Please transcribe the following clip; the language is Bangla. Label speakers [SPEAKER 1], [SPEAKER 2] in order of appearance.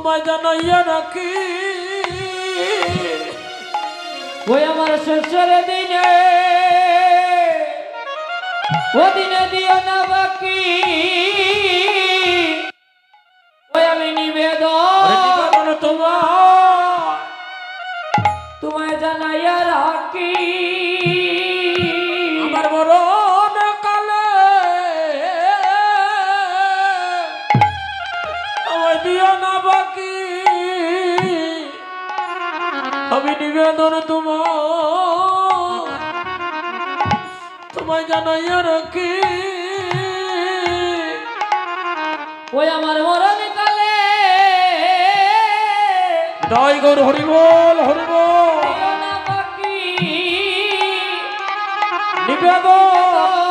[SPEAKER 1] তোমায় জানাইয়া রাখি
[SPEAKER 2] ওই আমার শ্বশুর দিনে ও দিনে দিও না বাকি ওই আমি নিবেদন তোমায় জানাইয়া রাখি
[SPEAKER 1] আমার মরণ কালে আমায় দিও না বাকি আমি নিবেদন তোমায় জানাইয়া রাখি
[SPEAKER 2] ওই আমার মরণ কালে
[SPEAKER 1] জয় গৌর হরিবোল হরিবোল
[SPEAKER 2] দিও না বাকি
[SPEAKER 1] নিবেদন